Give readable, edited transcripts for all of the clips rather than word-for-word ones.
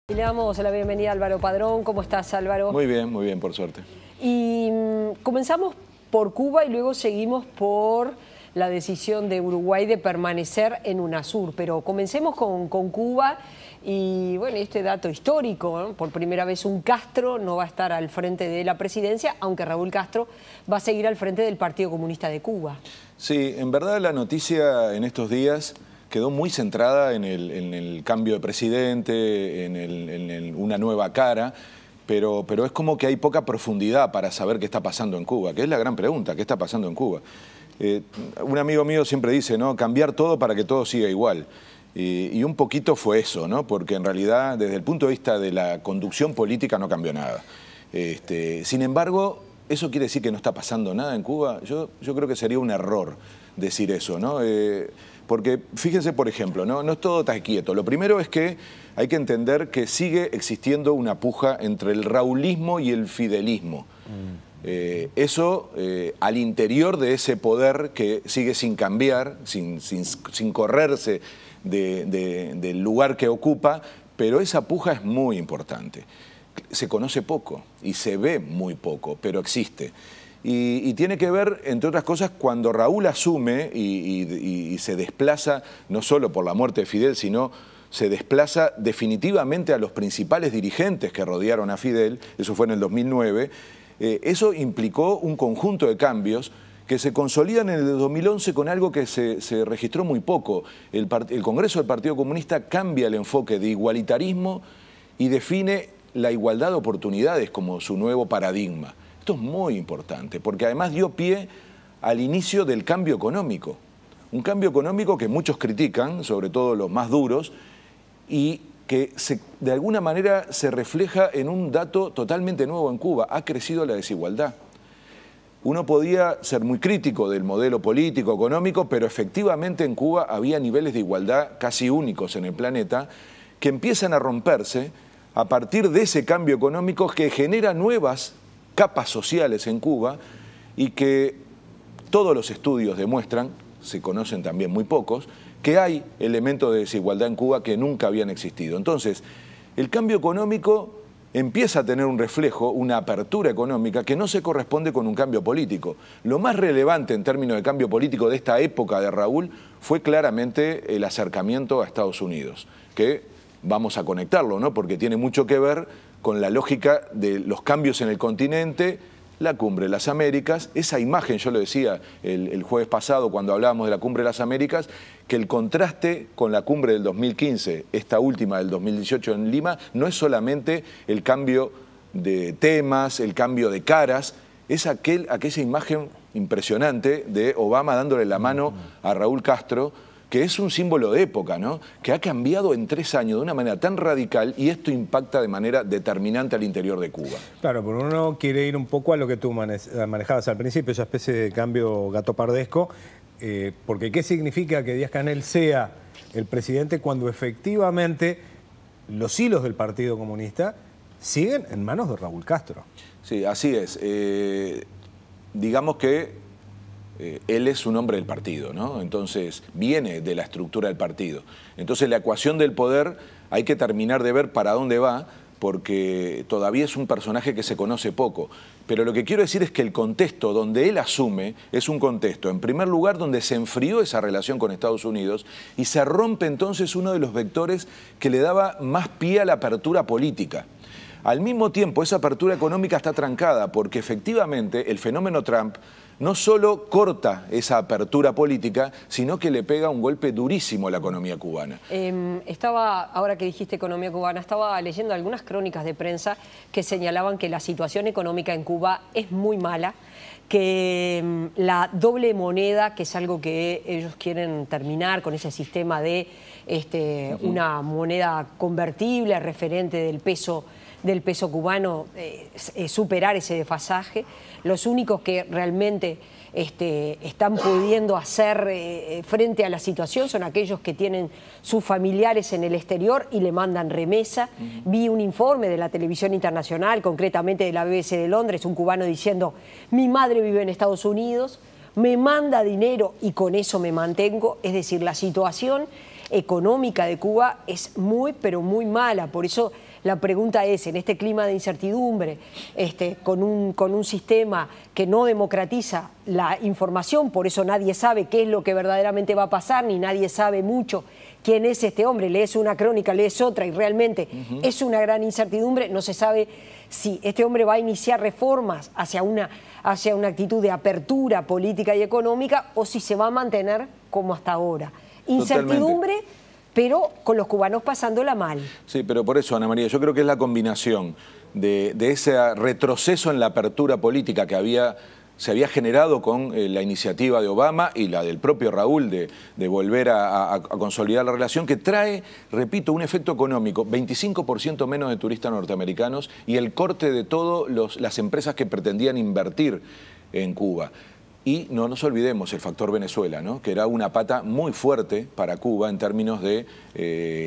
Y le damos la bienvenida a Álvaro Padrón. ¿Cómo estás, Álvaro? Muy bien, por suerte. Y comenzamos por Cuba y luego seguimos por la decisión de Uruguay de permanecer en UNASUR. Pero comencemos con Cuba y, bueno, este dato histórico, ¿no? Por primera vez un Castro no va a estar al frente de la presidencia, aunque Raúl Castro va a seguir al frente del Partido Comunista de Cuba. Sí, en verdad la noticia en estos días quedó muy centrada en el cambio de presidente, en una nueva cara, pero es como que hay poca profundidad para saber qué está pasando en Cuba, que es la gran pregunta, ¿qué está pasando en Cuba? Un amigo mío siempre dice, ¿no? Cambiar todo para que todo siga igual. Y un poquito fue eso, ¿no? Porque en realidad, desde el punto de vista de la conducción política, no cambió nada. Sin embargo, ¿eso quiere decir que no está pasando nada en Cuba? Yo creo que sería un error decir eso, ¿no? Porque fíjense, por ejemplo, no es todo tan quieto. Lo primero es que hay que entender que sigue existiendo una puja entre el raulismo y el fidelismo. Eso al interior de ese poder que sigue sin cambiar, sin correrse del lugar que ocupa, pero esa puja es muy importante. Se conoce poco y se ve muy poco, pero existe. Y tiene que ver, entre otras cosas, cuando Raúl asume y se desplaza, no solo por la muerte de Fidel, sino se desplaza definitivamente a los principales dirigentes que rodearon a Fidel, eso fue en el 2009, eso implicó un conjunto de cambios que se consolidan en el 2011 con algo que se registró muy poco. El Congreso del Partido Comunista cambia el enfoque de igualitarismo y define la igualdad de oportunidades como su nuevo paradigma. Esto es muy importante, porque además dio pie al inicio del cambio económico. Un cambio económico que muchos critican, sobre todo los más duros, y que de alguna manera se refleja en un dato totalmente nuevo en Cuba. Ha crecido la desigualdad. Uno podía ser muy crítico del modelo político, económico, pero efectivamente en Cuba había niveles de igualdad casi únicos en el planeta que empiezan a romperse a partir de ese cambio económico que genera nuevas capas sociales en Cuba y que todos los estudios demuestran, se conocen también muy pocos, que hay elementos de desigualdad en Cuba que nunca habían existido. Entonces, el cambio económico empieza a tener un reflejo, una apertura económica que no se corresponde con un cambio político. Lo más relevante en términos de cambio político de esta época de Raúl fue claramente el acercamiento a Estados Unidos, que vamos a conectarlo, ¿no? Porque tiene mucho que ver con la lógica de los cambios en el continente, la Cumbre de las Américas, esa imagen, yo lo decía el jueves pasado cuando hablábamos de la Cumbre de las Américas, que el contraste con la Cumbre del 2015, esta última del 2018 en Lima, no es solamente el cambio de temas, el cambio de caras, es aquella imagen impresionante de Obama dándole la mano a Raúl Castro, que es un símbolo de época, ¿no? Que ha cambiado en 3 años de una manera tan radical y esto impacta de manera determinante al interior de Cuba. Claro, pero uno quiere ir un poco a lo que tú manejabas al principio, esa especie de cambio gatopardesco, porque ¿qué significa que Díaz-Canel sea el presidente cuando efectivamente los hilos del Partido Comunista siguen en manos de Raúl Castro? Sí, así es. Digamos que él es un hombre del partido, ¿no? Entonces viene de la estructura del partido. Entonces la ecuación del poder hay que terminar de ver para dónde va, porque todavía es un personaje que se conoce poco. Pero lo que quiero decir es que el contexto donde él asume es un contexto, en primer lugar, donde se enfrió esa relación con Estados Unidos y se rompe entonces uno de los vectores que le daba más pie a la apertura política. Al mismo tiempo, esa apertura económica está trancada porque efectivamente el fenómeno Trump no solo corta esa apertura política, sino que le pega un golpe durísimo a la economía cubana. Ahora que dijiste economía cubana, estaba leyendo algunas crónicas de prensa que señalaban que la situación económica en Cuba es muy mala, que la doble moneda, que es algo que ellos quieren terminar con ese sistema de una moneda convertible, referente del peso cubano, superar ese desfasaje. Los únicos que realmente están pudiendo hacer frente a la situación son aquellos que tienen sus familiares en el exterior y le mandan remesa. Vi un informe de la televisión internacional, concretamente de la BBC de Londres, un cubano diciendo: mi madre vive en Estados Unidos, me manda dinero y con eso me mantengo. Es decir, la situación económica de Cuba es muy, pero muy mala. Por eso La pregunta es, en este clima de incertidumbre, con un sistema que no democratiza la información, por eso nadie sabe qué es lo que verdaderamente va a pasar, ni nadie sabe mucho quién es este hombre, lees una crónica, lees otra y realmente es una gran incertidumbre, no se sabe si este hombre va a iniciar reformas hacia una actitud de apertura política y económica o si se va a mantener como hasta ahora. Incertidumbre, pero con los cubanos pasándola mal. Sí, pero por eso, Ana María, yo creo que es la combinación de ese retroceso en la apertura política que se había generado con la iniciativa de Obama y la del propio Raúl de volver a consolidar la relación, que trae, repito, un efecto económico, 25% menos de turistas norteamericanos y el corte de todas las empresas que pretendían invertir en Cuba. Y no nos olvidemos el factor Venezuela, ¿no? Que era una pata muy fuerte para Cuba en términos de,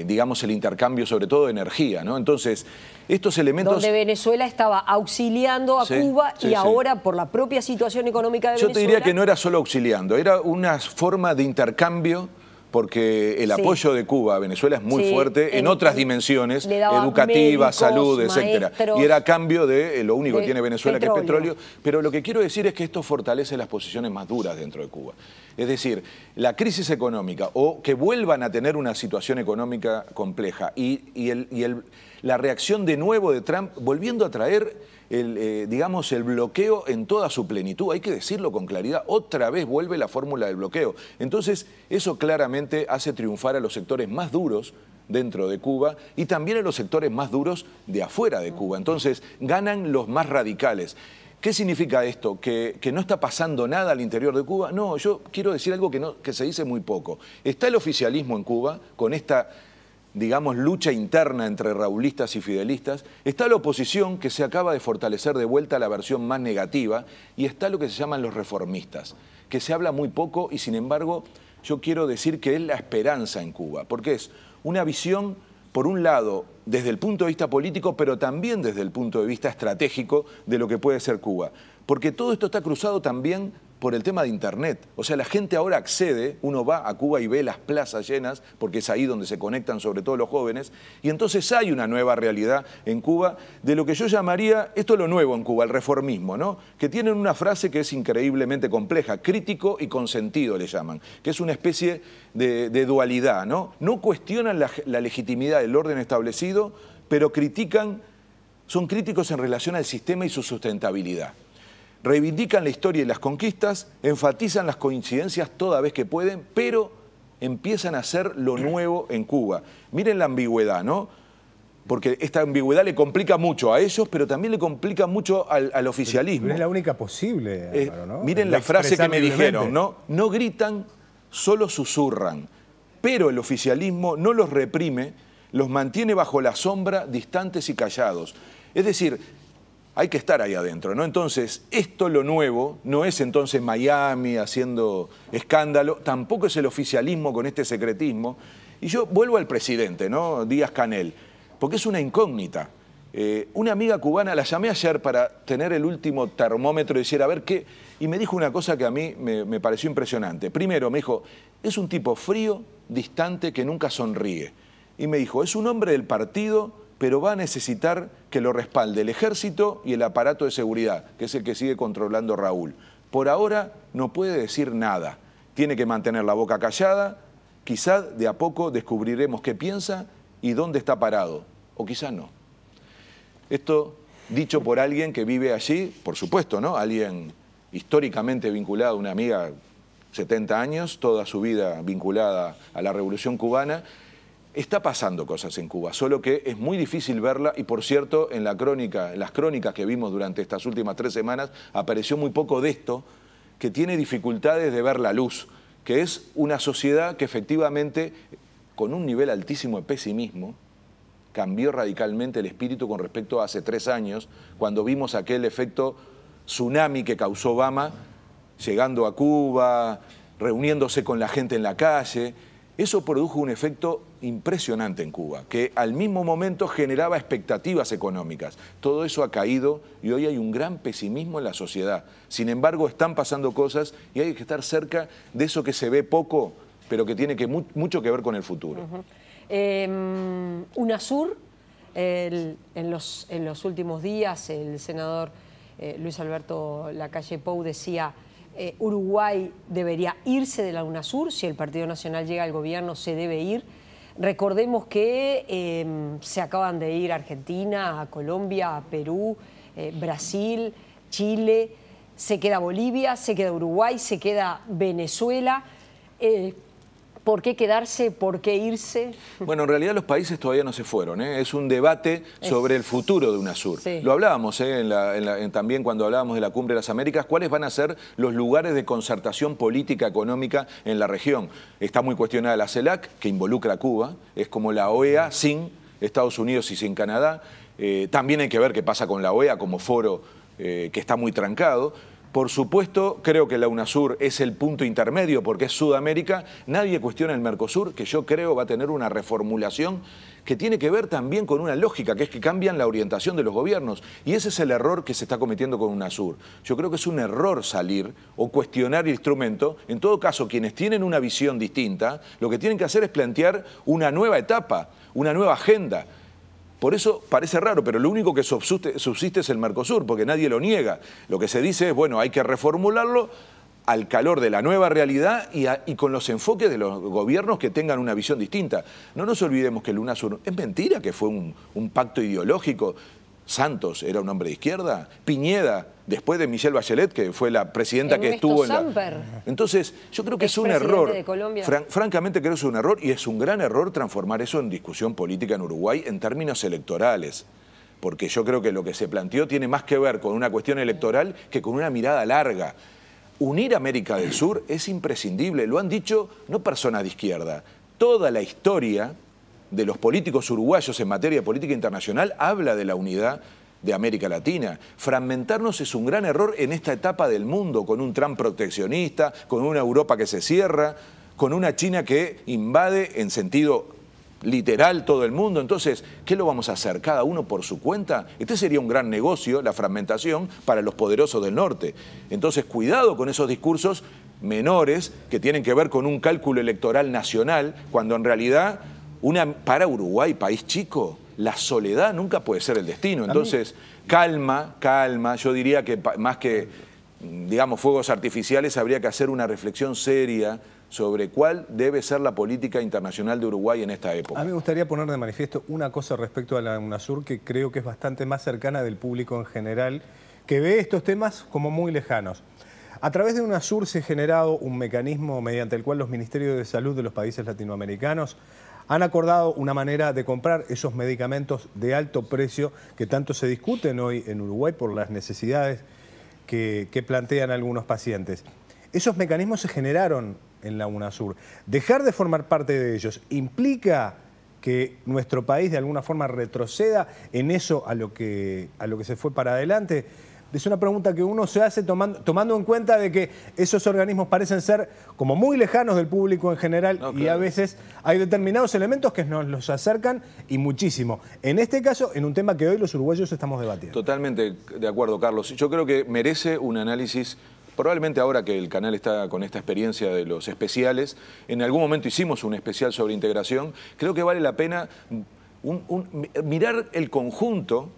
digamos, el intercambio, sobre todo de energía, ¿no? Entonces, estos elementos... Donde Venezuela estaba auxiliando a Cuba y ahora, por la propia situación económica de Venezuela... Yo te diría que no era solo auxiliando, era una forma de intercambio, porque el apoyo de Cuba a Venezuela es muy fuerte en otras dimensiones, educativas, salud, etcétera. Y era a cambio de lo único que tiene Venezuela, que es petróleo. Pero lo que quiero decir es que esto fortalece las posiciones más duras dentro de Cuba. Es decir, la crisis económica o que vuelvan a tener una situación económica compleja y la reacción de nuevo de Trump volviendo a traer digamos, el bloqueo en toda su plenitud. Hay que decirlo con claridad, otra vez vuelve la fórmula del bloqueo. Entonces, eso claramente hace triunfar a los sectores más duros dentro de Cuba y también a los sectores más duros de afuera de Cuba. Entonces, ganan los más radicales. ¿Qué significa esto? ¿Que no está pasando nada al interior de Cuba? No, yo quiero decir algo que se dice muy poco. Está el oficialismo en Cuba con esta, digamos, lucha interna entre raulistas y fidelistas, está la oposición que se acaba de fortalecer de vuelta a la versión más negativa y está lo que se llaman los reformistas, que se habla muy poco y sin embargo yo quiero decir que es la esperanza en Cuba, porque es una visión, por un lado, desde el punto de vista político, pero también desde el punto de vista estratégico de lo que puede ser Cuba, porque todo esto está cruzado también por el tema de Internet. O sea, la gente ahora accede, uno va a Cuba y ve las plazas llenas, porque es ahí donde se conectan sobre todo los jóvenes, y entonces hay una nueva realidad en Cuba de lo que yo llamaría, esto es lo nuevo en Cuba, el reformismo, ¿no? Que tienen una frase que es increíblemente compleja, crítico y consentido le llaman, que es una especie de dualidad, ¿no? No cuestionan la legitimidad del orden establecido, pero son críticos en relación al sistema y su sustentabilidad. Reivindican la historia y las conquistas, enfatizan las coincidencias toda vez que pueden, pero empiezan a hacer lo nuevo en Cuba. Miren la ambigüedad, ¿no? Porque esta ambigüedad le complica mucho a ellos, pero también le complica mucho al oficialismo. Pero es la única posible, Álvaro, ¿no? Miren la frase que me dijeron, ¿no? No gritan, solo susurran. Pero el oficialismo no los reprime, los mantiene bajo la sombra, distantes y callados. Es decir, hay que estar ahí adentro, ¿no? Entonces, esto lo nuevo, no es entonces Miami haciendo escándalo, tampoco es el oficialismo con este secretismo. Y yo vuelvo al presidente, ¿no? Díaz-Canel, porque es una incógnita. Una amiga cubana, la llamé ayer para tener el último termómetro y decir, a ver qué... Y me dijo una cosa que a mí me pareció impresionante. Primero, me dijo, es un tipo frío, distante, que nunca sonríe. Y me dijo, es un hombre del partido, pero va a necesitar que lo respalde el ejército y el aparato de seguridad, que es el que sigue controlando Raúl. Por ahora no puede decir nada, tiene que mantener la boca callada, quizá de a poco descubriremos qué piensa y dónde está parado, o quizá no. Esto dicho por alguien que vive allí, por supuesto, ¿no? Alguien históricamente vinculado, una amiga, 70 años, toda su vida vinculada a la Revolución Cubana. Está pasando cosas en Cuba, solo que es muy difícil verla y, por cierto, en las crónicas que vimos durante estas últimas 3 semanas, apareció muy poco de esto, que tiene dificultades de ver la luz, que es una sociedad que efectivamente, con un nivel altísimo de pesimismo, cambió radicalmente el espíritu con respecto a hace 3 años, cuando vimos aquel efecto tsunami que causó Obama, llegando a Cuba, reuniéndose con la gente en la calle. Eso produjo un efecto impresionante en Cuba, que al mismo momento generaba expectativas económicas. Todo eso ha caído y hoy hay un gran pesimismo en la sociedad. Sin embargo, están pasando cosas y hay que estar cerca de eso que se ve poco, pero que tiene mucho que ver con el futuro. UNASUR en los últimos días el senador Luis Alberto Lacalle Pou decía Uruguay debería irse de la UNASUR, si el Partido Nacional llega al gobierno se debe ir. Recordemos que se acaban de ir a Argentina, a Colombia, a Perú, Brasil, Chile, se queda Bolivia, se queda Uruguay, se queda Venezuela. ¿Por qué quedarse? ¿Por qué irse? Bueno, en realidad los países todavía no se fueron, ¿eh? Es un debate sobre el futuro de UNASUR. Sí. Lo hablábamos también cuando hablábamos de la Cumbre de las Américas, cuáles van a ser los lugares de concertación política económica en la región. Está muy cuestionada la CELAC, que involucra a Cuba, es como la OEA sin Estados Unidos y sin Canadá. También hay que ver qué pasa con la OEA como foro que está muy trancado. Por supuesto, creo que la UNASUR es el punto intermedio porque es Sudamérica. Nadie cuestiona el Mercosur, que yo creo va a tener una reformulación que tiene que ver también con una lógica, que es que cambian la orientación de los gobiernos. Y ese es el error que se está cometiendo con UNASUR. Yo creo que es un error salir o cuestionar el instrumento. En todo caso, quienes tienen una visión distinta, lo que tienen que hacer es plantear una nueva etapa, una nueva agenda. Por eso parece raro, pero lo único que subsiste es el Mercosur, porque nadie lo niega. Lo que se dice es, bueno, hay que reformularlo al calor de la nueva realidad y con los enfoques de los gobiernos que tengan una visión distinta. No nos olvidemos que el UNASUR es mentira que fue un pacto ideológico. Santos era un hombre de izquierda, Piñeda, después de Michelle Bachelet, que fue la presidenta que estuvo en la... Entonces, yo creo que es un error, francamente creo que es un error, y es un gran error transformar eso en discusión política en Uruguay en términos electorales, porque yo creo que lo que se planteó tiene más que ver con una cuestión electoral que con una mirada larga. Unir América del Sur es imprescindible, lo han dicho no personas de izquierda, toda la historia de los políticos uruguayos en materia de política internacional habla de la unidad de América Latina. Fragmentarnos es un gran error en esta etapa del mundo, con un Trump proteccionista, con una Europa que se cierra, con una China que invade en sentido literal todo el mundo. Entonces, ¿qué lo vamos a hacer? ¿Cada uno por su cuenta? Este sería un gran negocio, la fragmentación, para los poderosos del norte. Entonces, cuidado con esos discursos menores que tienen que ver con un cálculo electoral nacional, cuando en realidad para Uruguay, país chico, la soledad nunca puede ser el destino. Entonces, calma, calma. Yo diría que más que, digamos, fuegos artificiales, habría que hacer una reflexión seria sobre cuál debe ser la política internacional de Uruguay en esta época. A mí me gustaría poner de manifiesto una cosa respecto a la UNASUR que creo que es bastante más cercana del público en general, que ve estos temas como muy lejanos. A través de UNASUR se ha generado un mecanismo mediante el cual los ministerios de salud de los países latinoamericanos han acordado una manera de comprar esos medicamentos de alto precio que tanto se discuten hoy en Uruguay por las necesidades que plantean algunos pacientes. Esos mecanismos se generaron en la UNASUR. Dejar de formar parte de ellos implica que nuestro país de alguna forma retroceda en eso a lo que se fue para adelante. Es una pregunta que uno se hace tomando en cuenta de que esos organismos parecen ser como muy lejanos del público en general, no, claro. Y a veces hay determinados elementos que nos los acercan y muchísimo. En este caso, en un tema que hoy los uruguayos estamos debatiendo. Totalmente de acuerdo, Carlos. Yo creo que merece un análisis. Probablemente ahora que el canal está con esta experiencia de los especiales, en algún momento hicimos un especial sobre integración, creo que vale la pena mirar el conjunto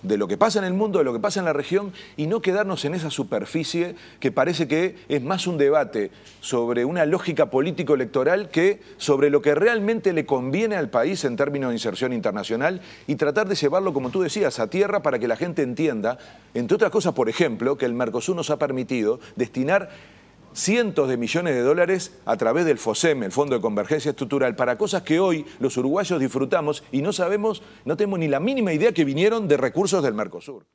de lo que pasa en el mundo, de lo que pasa en la región y no quedarnos en esa superficie que parece que es más un debate sobre una lógica político-electoral que sobre lo que realmente le conviene al país en términos de inserción internacional y tratar de llevarlo, como tú decías, a tierra para que la gente entienda, entre otras cosas, por ejemplo, que el Mercosur nos ha permitido destinar cientos de millones de dólares a través del FOSEM, el Fondo de Convergencia Estructural, para cosas que hoy los uruguayos disfrutamos y no sabemos, no tenemos ni la mínima idea que vinieron de recursos del Mercosur.